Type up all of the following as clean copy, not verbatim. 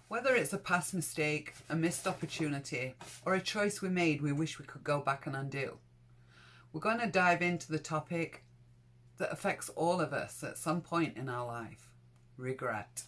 Whether it's a past mistake, a missed opportunity, or a choice we made we wish we could go back and undo, we're going to dive into the topic that affects all of us at some point in our life: regret.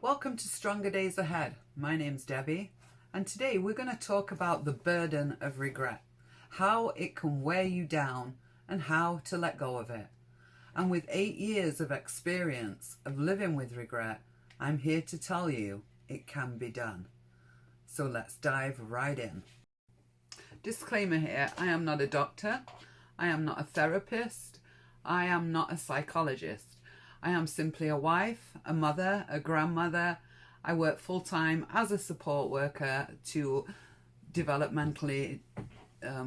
Welcome to Stronger Days Ahead. My name's Debbie, and today we're going to talk about the burden of regret, how it can wear you down, and how to let go of it. And with 8 years of experience of living with regret, I'm here to tell you it can be done. So let's dive right in. Disclaimer here, I am not a doctor, I am not a therapist, I am not a psychologist. I am simply a wife, a mother, a grandmother. I work full-time as a support worker to developmentally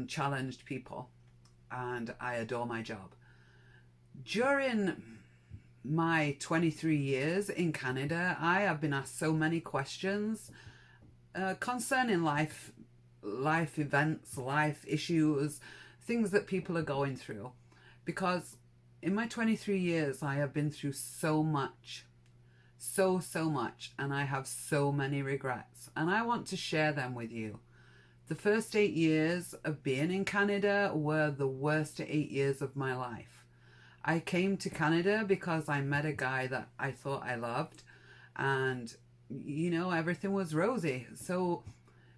challenged people, and I adore my job. During my 23 years in Canada, I have been asked so many questions concerning life events, life issues, things that people are going through. Because in my 23 years, I have been through so much, so much, and I have so many regrets, and I want to share them with you. The first 8 years of being in Canada were the worst 8 years of my life. I came to Canada because I met a guy that I thought I loved, and everything was rosy. So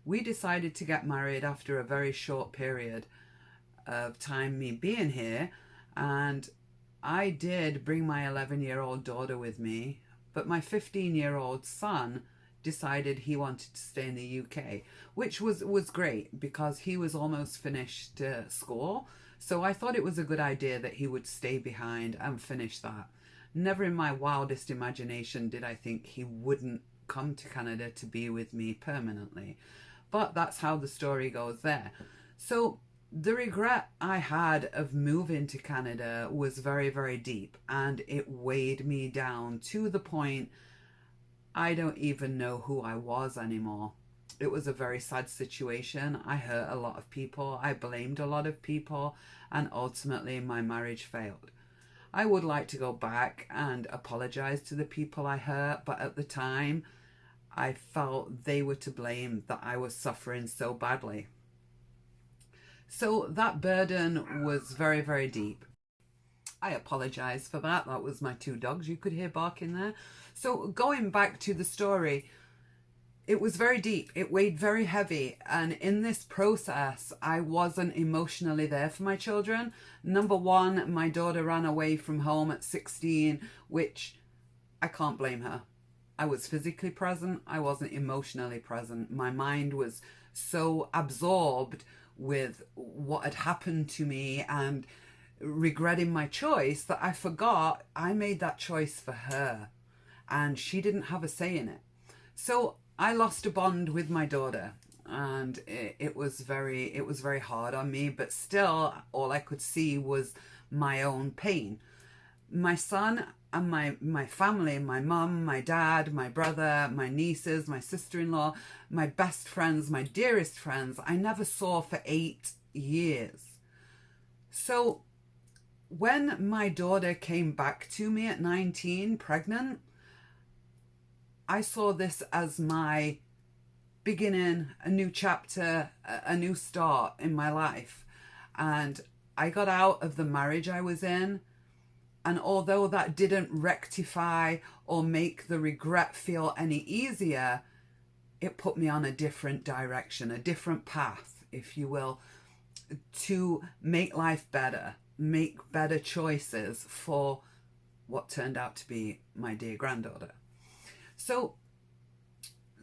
we decided to get married after a very short period of time me being here, and I did bring my 11-year-old daughter with me, but my 15-year-old son decided he wanted to stay in the UK, which was great because he was almost finished school. So I thought it was a good idea that he would stay behind and finish that. Never in my wildest imagination did I think he wouldn't come to Canada to be with me permanently. But that's how the story goes there. So the regret I had of moving to Canada was very, very deep, and it weighed me down to the point I don't even know who I was anymore. It was a very sad situation. I hurt a lot of people. I blamed a lot of people, and ultimately my marriage failed. I would like to go back and apologize to the people I hurt, but at the time I felt they were to blame that I was suffering so badly. So that burden was very, very deep. I apologize for that. That was my 2 dogs you could hear barking there. So going back to the story, it was very deep. It weighed very heavy. And in this process, I wasn't emotionally there for my children. Number one, my daughter ran away from home at 16, which I can't blame her. I was physically present. I wasn't emotionally present. My mind was so absorbed with what had happened to me and regretting my choice that I forgot I made that choice for her, and she didn't have a say in it. So I lost a bond with my daughter, and it was very hard on me, but still all I could see was my own pain. My son and my family, my mum, my dad, my brother, my nieces, my sister-in-law, my best friends, my dearest friends, I never saw for 8 years. So when my daughter came back to me at 19, pregnant, I saw this as my beginning, a new chapter, a new start in my life. And I got out of the marriage I was in. And although that didn't rectify or make the regret feel any easier, it put me on a different direction, a different path, if you will, to make life better, make better choices for what turned out to be my dear granddaughter. So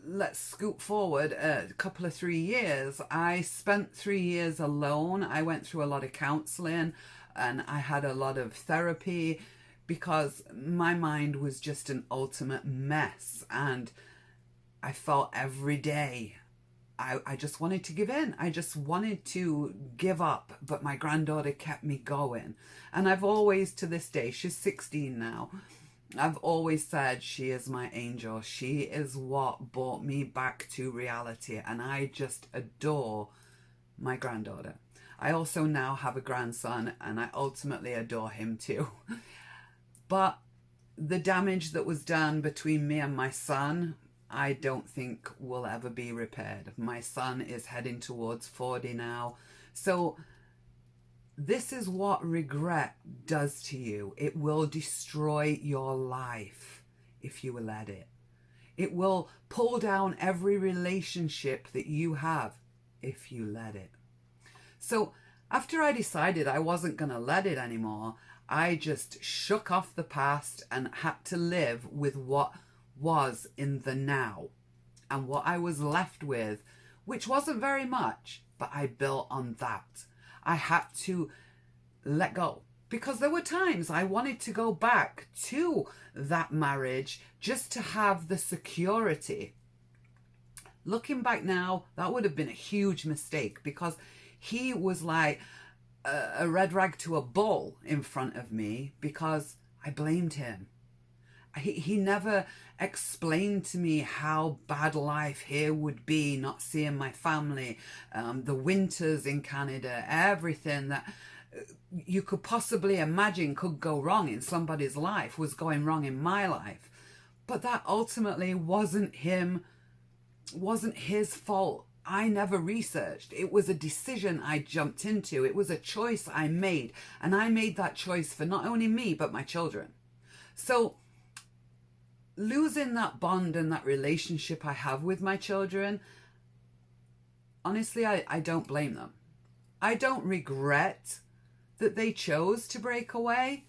let's scoot forward a couple of 3 years. I spent 3 years alone. I went through a lot of counseling, and I had a lot of therapy because my mind was just an ultimate mess, and I felt every day I just wanted to give in. I just wanted to give up, but my granddaughter kept me going. And I've always, to this day, she's 16 now, I've always said she is my angel. She is what brought me back to reality, and I just adore my granddaughter. I also now have a grandson, and I ultimately adore him too. But the damage that was done between me and my son, I don't think will ever be repaired. My son is heading towards 40 now. So this is what regret does to you. It will destroy your life if you let it. It will pull down every relationship that you have if you let it. So after I decided I wasn't going to let it anymore, I just shook off the past and had to live with what was in the now. And what I was left with, which wasn't very much, but I built on that. I had to let go, because there were times I wanted to go back to that marriage just to have the security. Looking back now, that would have been a huge mistake, because he was like a red rag to a bull in front of me because I blamed him. He never explained to me how bad life here would be, not seeing my family, the winters in Canada, everything that you could possibly imagine could go wrong in somebody's life was going wrong in my life. But that ultimately wasn't his fault. I never researched. It was a decision I jumped into. It was a choice I made. And I made that choice for not only me, but my children. So losing that bond and that relationship I have with my children, honestly, I don't blame them. I don't regret that they chose to break away,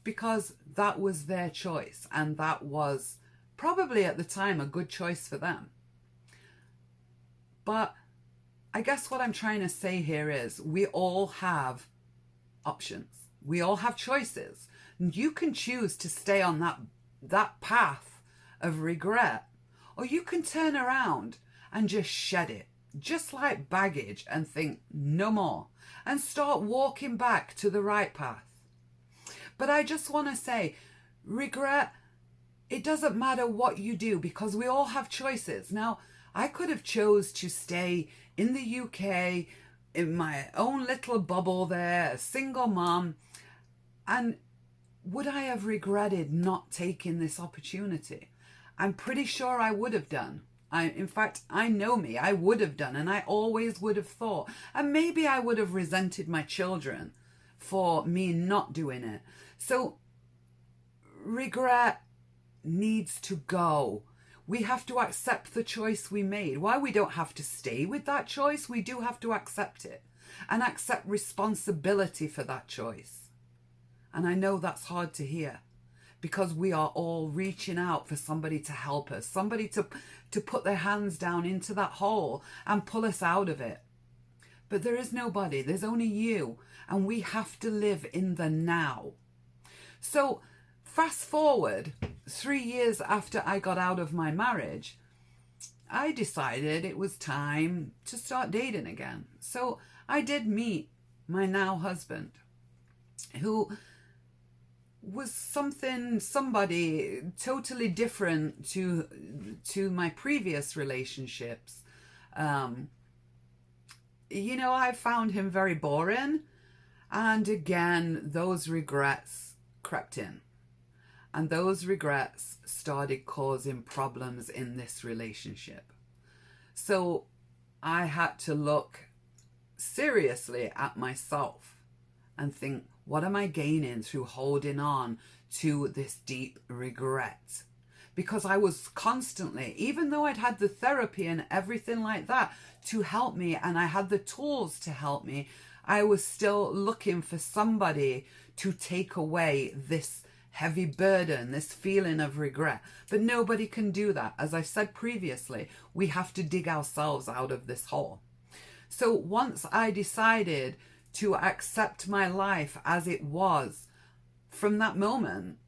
because that was their choice. And that was probably at the time a good choice for them. But I guess what I'm trying to say here is we all have options. We all have choices. And you can choose to stay on that path of regret, or you can turn around and just shed it, just like baggage, and think no more, and start walking back to the right path. But I just want to say, regret, it doesn't matter what you do, because we all have choices. Now, I could have chose to stay in the UK, in my own little bubble there, a single mom, and would I have regretted not taking this opportunity? I'm pretty sure I would have done. In fact, I know me, I would have done, and I always would have thought. And maybe I would have resented my children for me not doing it. So regret needs to go. We have to accept the choice we made. While we don't have to stay with that choice, we do have to accept it and accept responsibility for that choice. And I know that's hard to hear, because we are all reaching out for somebody to help us, somebody to put their hands down into that hole and pull us out of it. But there is nobody, there's only you, and we have to live in the now. So fast forward 3 years after I got out of my marriage, I decided it was time to start dating again. So I did meet my now husband, who was somebody totally different to my previous relationships. I found him very boring, and again those regrets crept in, and those regrets started causing problems in this relationship. So I had to look seriously at myself and think, what am I gaining through holding on to this deep regret? Because I was constantly, even though I'd had the therapy and everything like that to help me, and I had the tools to help me, I was still looking for somebody to take away this heavy burden, this feeling of regret. But nobody can do that. As I've said previously, we have to dig ourselves out of this hole. So once I decided to accept my life as it was, from that moment,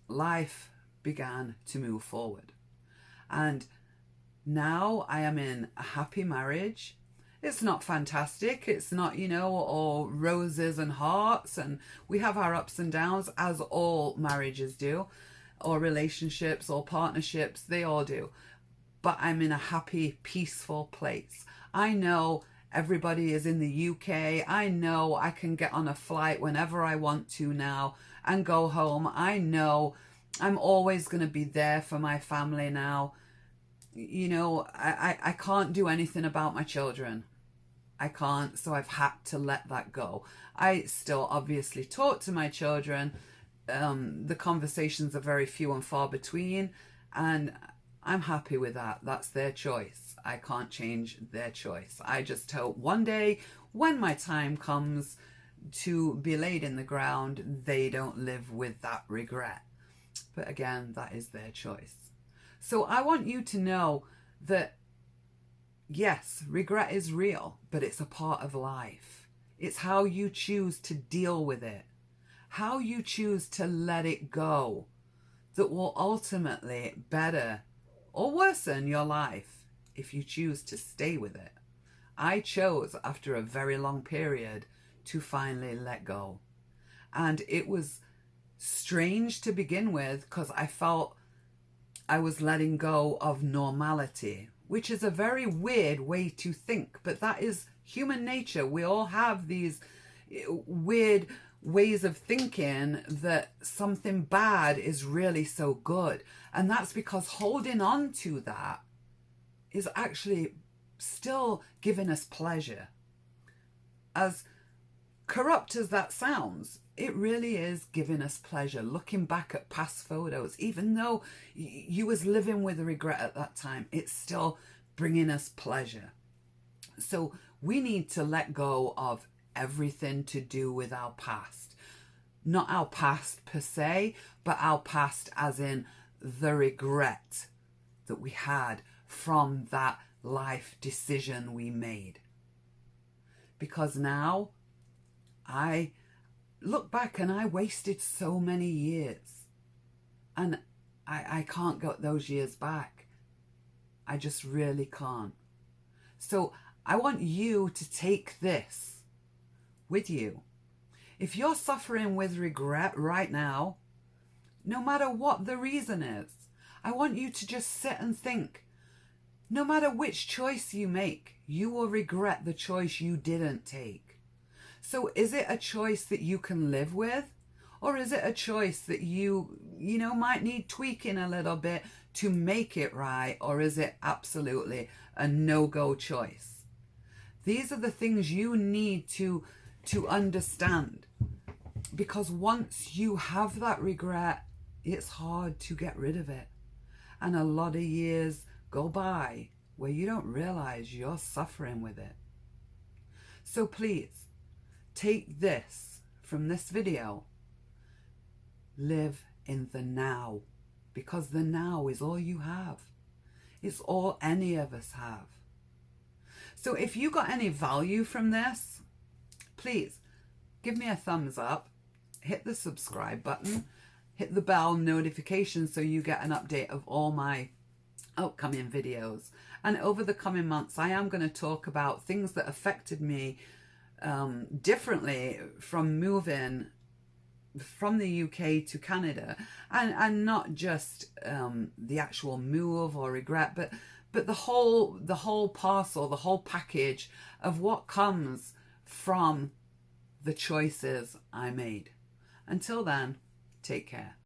life began to move forward. And now I am in a happy marriage. It's not fantastic. It's not, all roses and hearts, and we have our ups and downs, as all marriages do, or relationships or partnerships, they all do. But I'm in a happy, peaceful place. I know everybody is in the UK. I know I can get on a flight whenever I want to now and go home. I know I'm always going to be there for my family now. You know, I can't do anything about my children. I can't, so I've had to let that go. I still obviously talk to my children. The conversations are very few and far between, and I'm happy with that. That's their choice. I can't change their choice. I just hope one day when my time comes to be laid in the ground, they don't live with that regret. But again, that is their choice. So I want you to know that yes, regret is real, but it's a part of life. It's how you choose to deal with it, how you choose to let it go, that will ultimately better or worsen your life if you choose to stay with it. I chose, after a very long period, to finally let go. And it was strange to begin with because I felt I was letting go of normality, which is a very weird way to think, but that is human nature. We all have these weird ways of thinking that something bad is really so good. And that's because holding on to that is actually still giving us pleasure. As corrupt as that sounds, it really is giving us pleasure. Looking back at past photos, even though you was living with regret at that time, it's still bringing us pleasure. So we need to let go of everything to do with our past. Not our past per se, but our past as in the regret that we had from that life decision we made. Because now I look back and I wasted so many years, and I can't get those years back. I just really can't. So I want you to take this with you. If you're suffering with regret right now, no matter what the reason is, I want you to just sit and think. No matter which choice you make, you will regret the choice you didn't take. So is it a choice that you can live with? Or is it a choice that you might need tweaking a little bit to make it right? Or is it absolutely a no-go choice? These are the things you need to understand. Because once you have that regret, it's hard to get rid of it. And a lot of years go by where you don't realize you're suffering with it. So please, take this from this video. Live in the now, because the now is all you have. It's all any of us have. So if you got any value from this, please give me a thumbs up, hit the subscribe button, hit the bell notification so you get an update of all my upcoming videos. And over the coming months, I am going to talk about things that affected me differently from moving from the UK to Canada, and not just the actual move or regret, but the whole parcel, the whole package of what comes from the choices I made. Until then, take care.